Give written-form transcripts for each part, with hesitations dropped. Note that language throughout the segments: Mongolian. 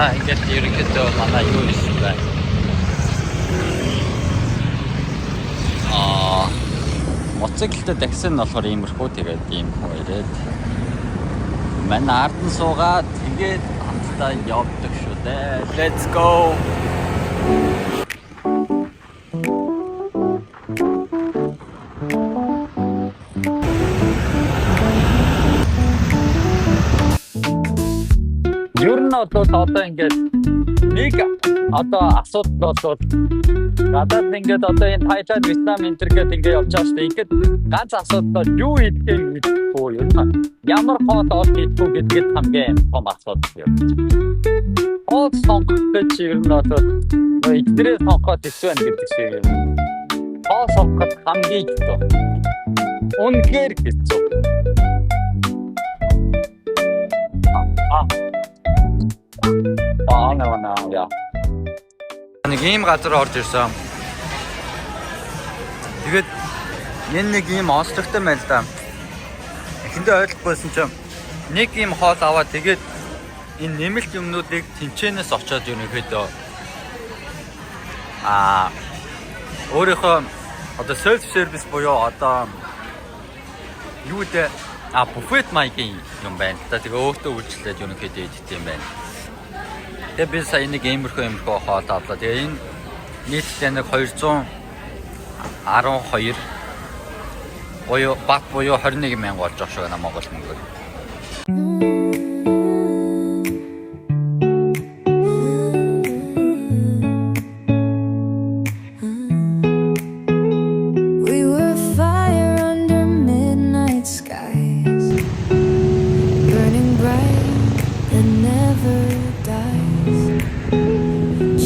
Ингээд ерөнхийдөө манай юу хийсэн бэ? Моцикл такси нь болохоор иймэрхүү тэгээд ийм хүн ирээд манай ард нь суугаад тэгээд хамтдаа явдаг шүү дээ. Let's go. Ер нь одоо ингээд нэг одоо асуудал бол гадаад ингээд одоо энэ Тайланд, Вьетнам энэ төр гээд ингээд явж байгаа шүү дээ. Ингээд ганц асуудал юу хийдгийг мэдэхгүй юу? Ямар хоол олж идэх үү гэдгээд хамгийн том асуудал юм. Хоол сонгох гэж ер нь одоо эдгээрээ сонгоход хэцүү байна гэдэг шиг юм. Хоол сонгоход хамгийн хэцүү. Үнэхээр хэцүү. Яа. Нэг ийм газар орж ирсэн. Тэгээд энэ нэг ийм онцлогтой байл да. Эхэндээ ойлгохгүйсэн чинь нэг ийм хоол аваад тэгээд энэ нэмэлт юмнуудыг тэнцэнээс очоод ерөнхийдөө өөрийнхөө одоо self service буюу одоо юу дээ буфет маягийн юм байна. Тэгээд өөртөө үйлчлээд ерөнхийдөө идэх юм байна. Тэгээд би сая нэг иймэрхүү хоол авлаа. Тэгээд энэ нийтдээ нэг 212 буюу бат буюу 21 мянга болж байгаа шүү гэнэ Монгол мөнгөөр.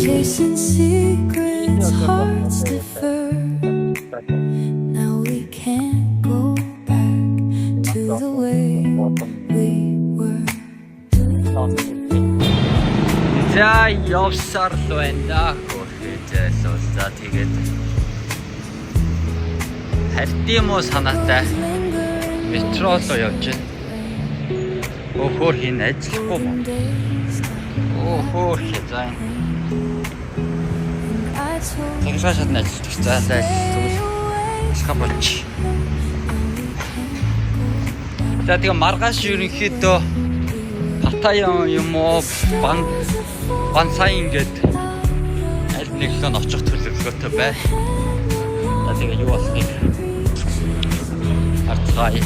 Chasing secrets, hearts defer. Now we can't go back to the way we were. За явсаар л байна хөөж суулзаа тэгээд хальтим уу санаатай метро руу явж байна. Өөхөр хин ажиллахгүй мó. Өөхөр хязаа. Тэгшаашаад ажиллаж заалаа зүйл скапч. За тэгээ маргааш ерөнхийдөө Паттайя юм уу бансай ингээд аль нэглөө нь очих төлөвлөгөөтэй бай. За тэгээ юу болохыг арцгай.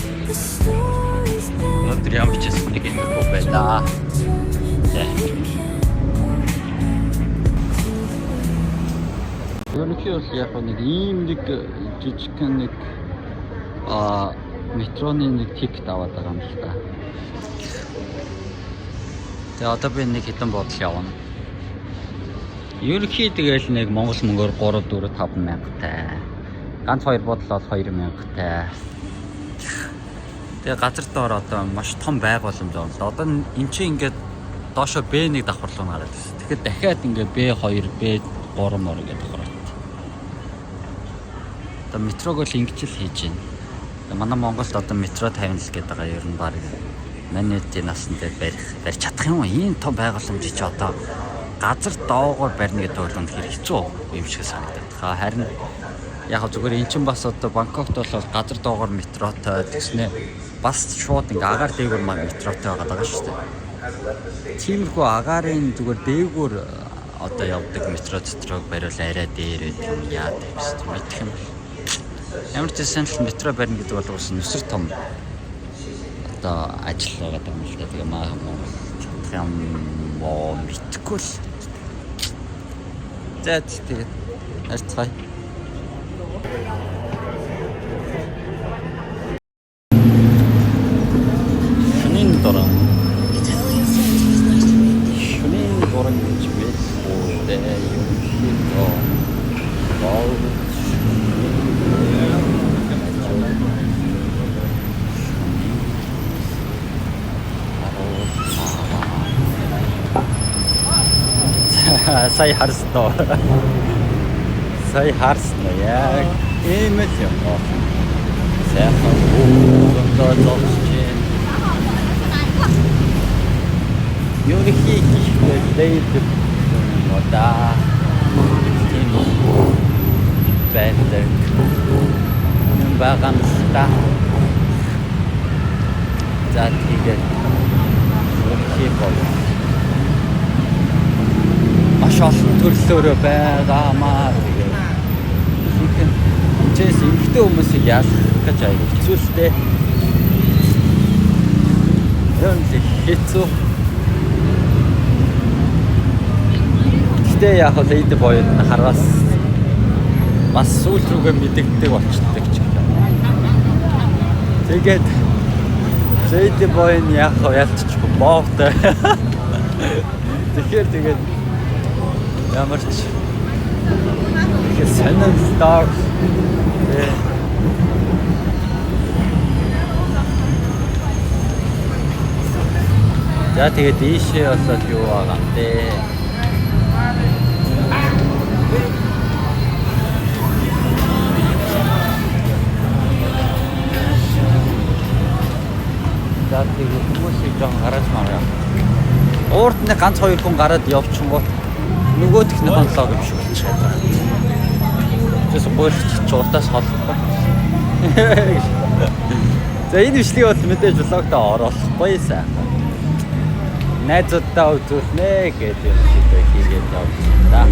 Өнөөдөр ямар ч нэг юм байна. Ерөнхийдөө яг нэг ийм нэг жижигхэн нэг метроны нэг тикет аваад байгаа юм л та. Тэгээ одоо би нэг хэдэн бодол явна. Ерөнхийдөө нэг Монгол мөнгөөр 3 4 5 мянгатай. Ганц 2 бодол бол 2 мянгатай. Тэгээ газар дээр одоо маш том байгууламж байна. Одоо эн чинь ингээд доошо Б1 давхар руу гараад байна. Тэгэхээр дахиад ингээд Б2, Б3 мөр гэдэг давхар. Одоо метрог л ингэж л хийж байна. Манай Монголд одоо метро тавина л гэдэг байгаа ер нь баг манай тийм насн дээр барьж чадах юм. Ийм том байгууламж чи одоо газар доогоор барьна гэдэг бол үнэхээр хэцүү юм шиг санагдаад. Харин яг зүгээр эн чинь бас одоо Бангкокт бол газар доогоор метротой тэгснэ бас шууд ингээ агаар дээгүүр метротой байгаа шүү дээ. Тиймэрхүү агаарын зүгээр дээгүүр одоо явдаг метро дотроо бариул арай дээр байдаг юм яа гэсэн мэдэх юм. Ямар ч байсан л метро барьна гэдэг бол бас нүсэр том одоо ажил байгаа юм л да. Тэгээ маа юм мэдгүй л. За тэгээд арцгай. Шунийн дороо. Шунийн дороо гэж мэдээ юм шиг. Вау. Сая харсноо. Сая харсноо яг ийм л юм уу. Сайхан өндөө зогсож байна. ерөнхий лейд одоо тийм байдаг юм байгаа юм л та. За тэгээд ерөнхий бол маш олон төрлөөрөө байгаамаа тэгээд ихэнх хэмжээс эмэгтэй хүмүүсийг ялах гэж аяг хэцүү л дээ. Юм л хэцүү. Гэтэ яг л лейд бойд хараас бас сүүл рүүгээ мэдэгддэг болчихдаг ч юм. Тэгээд лейд бойн яг ялцчихгүй боотой. Тэгээд ямар ч их сонирхолтой. За тэгээд ийшээ бас юу байгаа юм те. За тэгээд хүмүүсийг жоон гараж мараа. Уурд нэг ганц хоёр хүн гараад явчихгоо. Нөгөөх нь хонлоо юм шиг болчиход байна. Тэс гойлч чурдаас холбоо. За энэ бичлэг бол мэдээж влогтаа оруулахгүй сайн. Найзуудаа үзүүлнэ гэдэг юм хийгээд явлаа.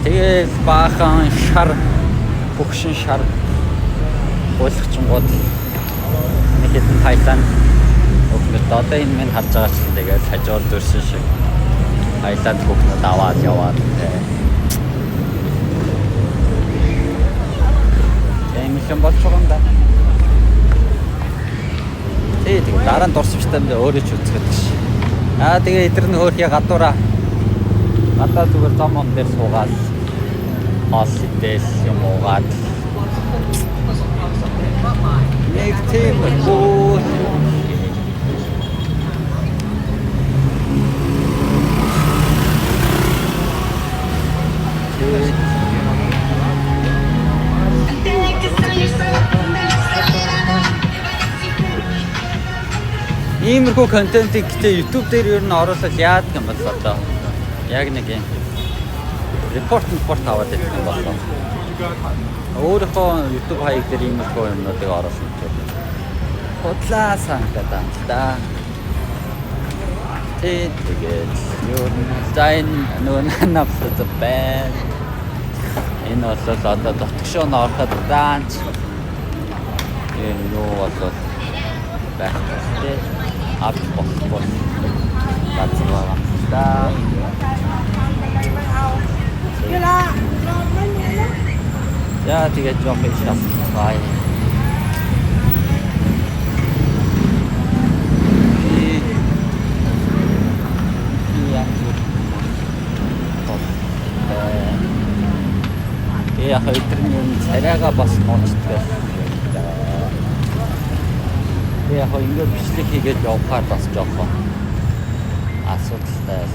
Тэгээд баахан шар бөхшин шар гойлгчингууд нэг хэдэн Таиланд өгнөд одоо энэ минь харж байгаа ч тэгээд хажууд дөрсөн шиг Таиланд бүгд аваад яваад юм болж байгаа юм да. Тэгээд дараа нь дурсамжтай өөрөө ч үзэхэд гэж. Тэгээ эдгээр нь хөөрхий гадуураа гадаа зүгээр зам он дээр суугаад хоол идэл юм уугаад нэг тийм гоо иймэрхүү контентыг гэдэг YouTube дээр ер нь оруулаад яадаг юм бол одоо яг нэг юм report аваад байдаг юм болоо. Өөрийнхөө YouTube хаяг дээр иймэрхүү юмнуудыг оруулсан гэж байна. Худлаа санагдаад байна л да. Тэгээд ер нь зайн нөгөө навсад байна. Энэ бол одоо дотгошоо ороход даанч энэ юу болоод байх вэ? Авч болох газар байгаа юм да. За тэгээд жоох их шалтгаан. Яг өдрийн царайгаа бас муучдаг. Яг ингээд бичлэг хийгээд явахаар бас жоохон асуудалтай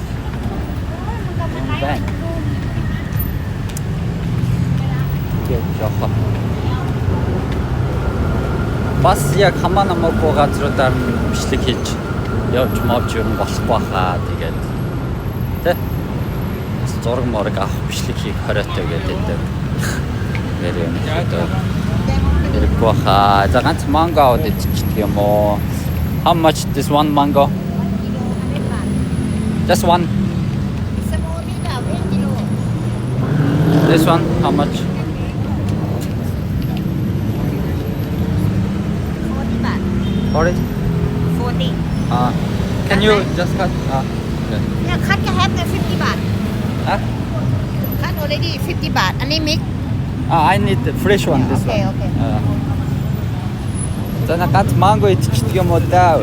юм байна. Тэгээд жоохон бас яг хамаа намаагүй газруудаар бичлэг хийж явж мовж юм болохгүй хаа. Тэгээд тэ зураг морог авах бичлэг хийх хориотой гэдэг. Нэр юм одоо хэрэггүй хаа. За ганц манго аваад идчихдэг юм уу? How much this one mango? Just one. This one how much? 40. 40. Can you just cut? Okay. Yeah, cut can have the 50 baht. Huh? Cut already 50 baht. And they mix. I need the fresh one. This Okay, one. okay. За на ганц манго идчихдэг юм уу да.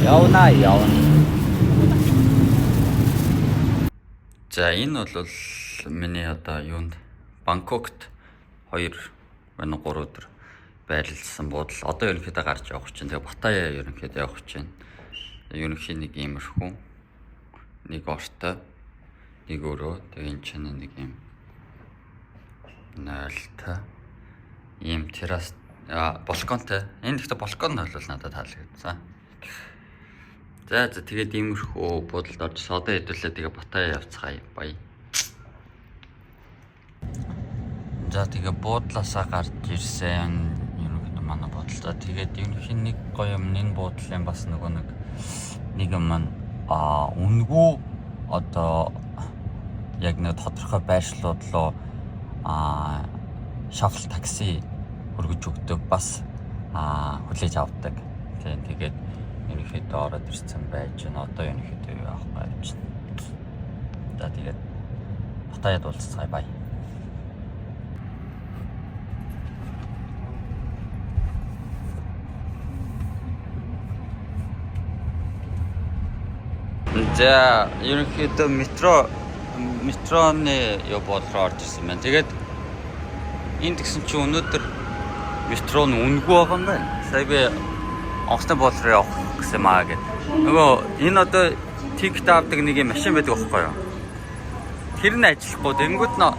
Явна. За энэ бол миний одоо юунд Бангкокт 2 3 өдөр байрлалсан буудал. Одоо ерөнхийдөө гарч явах чинь. Тэгээ Паттайя ерөнхийдөө явах чинь. Ерөнхий нэг иймэрхүү нэг ортой нэг өөрөө тэгээ энэ чинь нэг юм 0-т ийм террас балконтой. Энэ гэхдээ балкон нь бол надад таалагдсан. За тэгээд иймэрхүү буудалд орж содоо хэдүүлээ тэгээ Батая явцгаая баяа. За тэгээ буудлаасаа гарч ирсэн ерөнхийдөө манай буудалдаа тэгээд ерөнхийн нэг гоё юм энэ буудлын бас нэг юм маань үнэгүй одоо яг нэг тодорхой байршлууд руу шафл такси өргөж өгдөг бас хүлээж авдаг. Тэгээд ерөнхийдөө ороод ирсэн байж байна. Одоо ерөнхийдөө явах байж байна. За тэгээд Батаяд уулзцгаая бай. За ерөнхийдөө метроны боол руу орж ирсэн байна. Тэгээд энд гэсэн чи өнөөдөр метро нь үнэгүй байгаа юм байна. Сая би онгоцны боол руу явах гэсэн маа гэд. Нөгөө энэ одоо тикет авдаг нэг юм машин байдаг байхгүй юу? Тэр нь ажиллахгүй. Тэнгүүд нь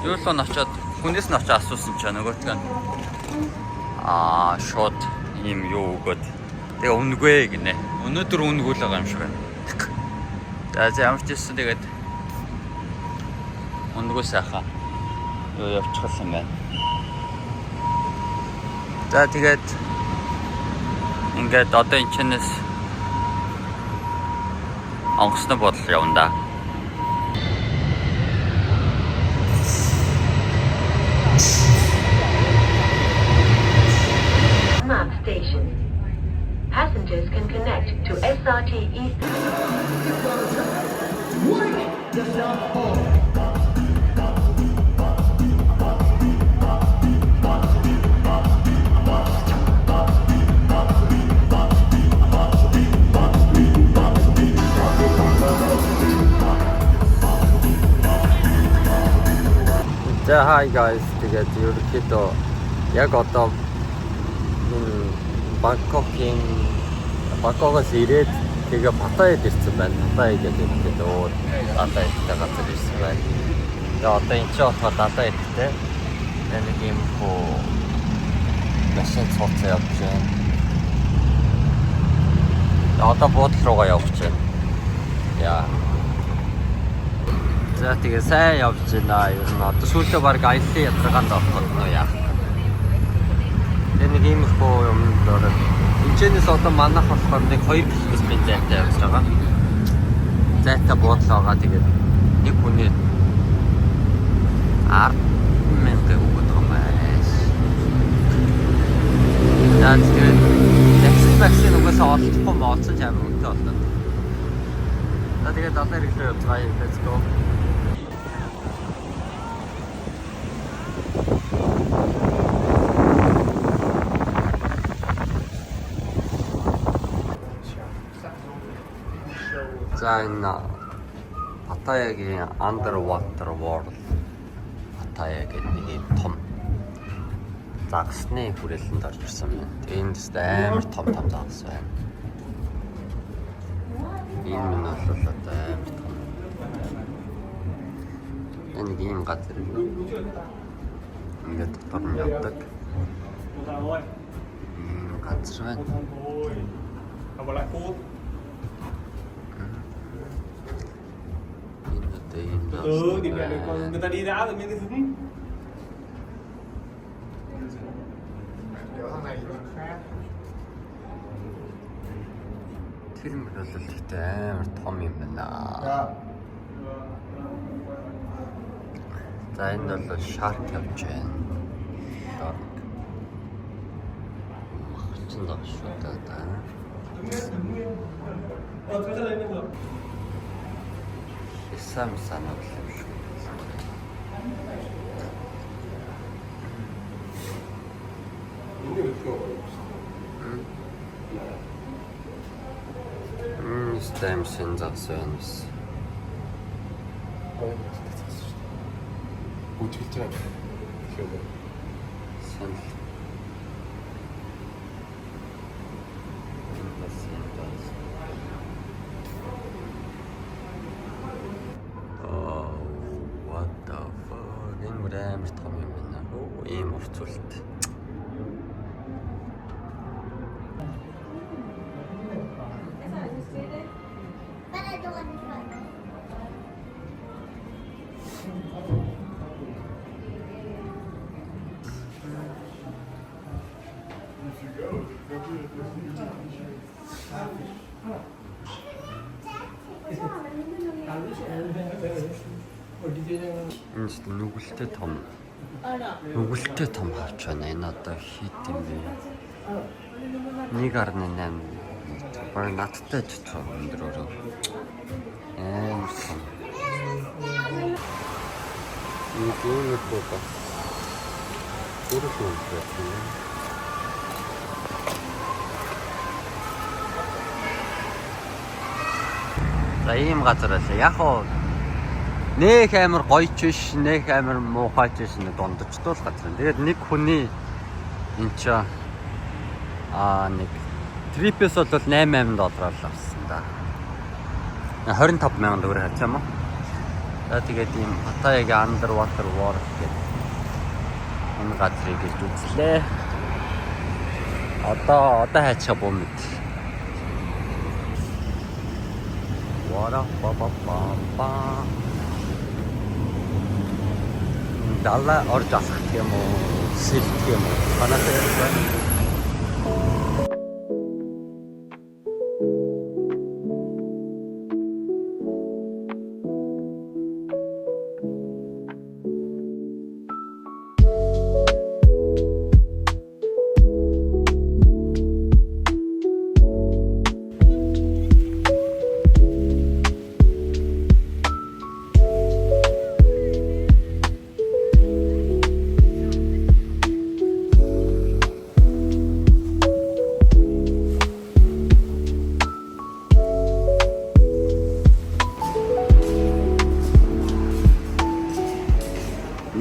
юу л очоод хүнээс нь очоод асуусан ч нөгөөтг нь шууд ийм юу өгөөд тэгээ үнэгүй гинэ. Өнөөдөр үнэгүй л байгаа юм шиг байна. За ямар ч гэсэн тэгээд үнэгүй сайхан юу явчих юм байна. За тэгээд ингээд одоо энэ чэнэс онгоцны бодол явна да. Map station. Passengers can connect to SRT East. За hi guys, тэгээд ерөнхийдөө яг одоо энэ Бангкокоос ирээд тэгээ Паттайяд ирсэн байна. Паттайя гэдэг ерөнхийдөө өөр дандаа ихтэй газар ирсэн байна. Тэгээ одоо энэ ч болохоор дандаа ихтэй. Нэг юм хөө машин цуцаа явж байна. Одоо буудлын руугаа явж байна. Яа. За тэгээ сайн явж байна. Ер нь одоо сүүлдээ баг аяллаа ядрагаанд орох нь яах. Тэгээ нэг юм хөө юм дөрөв. Энэчнээс одоо манайх болохоор нэг 2 км зайтай явж байгаа. Зайтай буудлаа байгаа. Тэгээд нэг хүний 10,000 өгöd байгаа юм байна. За тэгээд такси угаасаа олдохгүй моолцсон ч амар үнэтэй болно. За тэгээд одоо ирэхлээр явж байгаа. Let's go. За энэ Паттаягийн Underwater World Паттая гэдэг нэг юм том загсны хүрээлэнд орж ирсэн байна. Тэгээ энэ дэст амар том загс байна. Энэ нь бол одоо амар том. Энэ нэг юм газар юм. Ингээд дотор нь явдаг. Газар байна. Thì mẹ người ta đi đá rồi mới hứng. Тэр мөр бол ихтэй амар том юм байна. За энэ бол shark явж байна. Махчин даа шүү дээ. Сам санаад л юм шүү. Стэм сензацияс. Үтгэлж байгаа. Сэн. What the fuck? Энэ амар том юм байна. сүлт. Энэ нүгэлтэй том хавч байна. Энэ одоо хит юм бэ? 1.8 баг надтай ч цоо өндрөөрөө. Сон. Нэг өөр боо. Өөрөөр хэлбэл за ийм газар байлаа. Яг уу нэх амар гоёч биш, нэх амар муухайч биш, нэг дундчтуул газар. Тэгээд нэг хүний энэ ч нэг трипээс бол $8,000 авсан да. 25,000 төгрөг харж юм уу? Тэгээд ийм Паттаягийн Underwater World гэдэг энэ газрыг гэж үзлээ. Одоо хайчих бом мэд. Вара па. Далла орж алах юм уу? Сэлдэх юм уу? Ханаатай байна.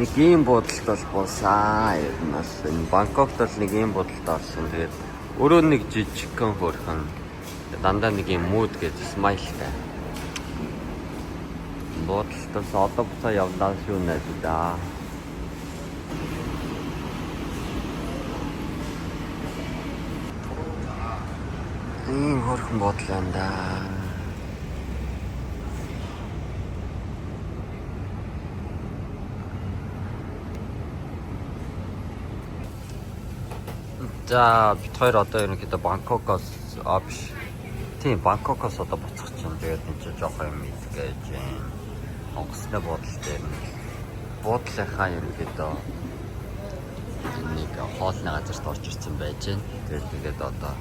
Нэг ийм бодолд бол босаа. Нас энэ Бангкокт бол нэг ийм бодолд орсон. Тэгээд өөрөө нэг жижигхэн хөөрхөн дандаа нэг ийм mood гэж смайлтай. Бодолтоос одоо буцаа явлаа шүү найдаа. Ийм хөөрхөн бодол байна да. За бид хоёр одоо ерөнхийдөө Бангкокоос биш. Тийм Бангкокоос одоо буцах чинь. Тэгээд энэ чинь жоохон юм идгээж онгоцны бодол дээр буудлынхаа ерөнхийдөө нэг хоолны газарт орж ирсэн байж байна. Тэгээд одоо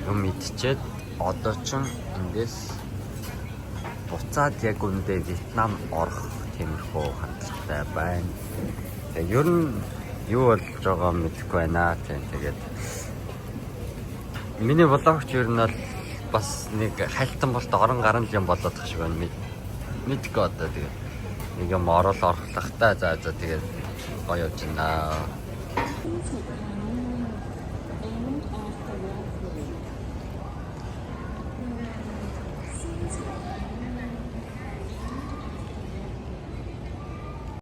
юм идчихэд одоо чинь эндээс буцаад яг үндэ Вьетнам орох тиймэрхүү хандлагатай байна. Тэгээд ер нь юу болж байгаа мэдэхгүй байна. Тэгээд миний влогч ер нь бол бас нэг хайлтан болт орон гарan юм болоод тах шиг байна. Мэдгүй одоо тэгээд нэг юм орол орохлахтай за тэгээд гоё явж байна.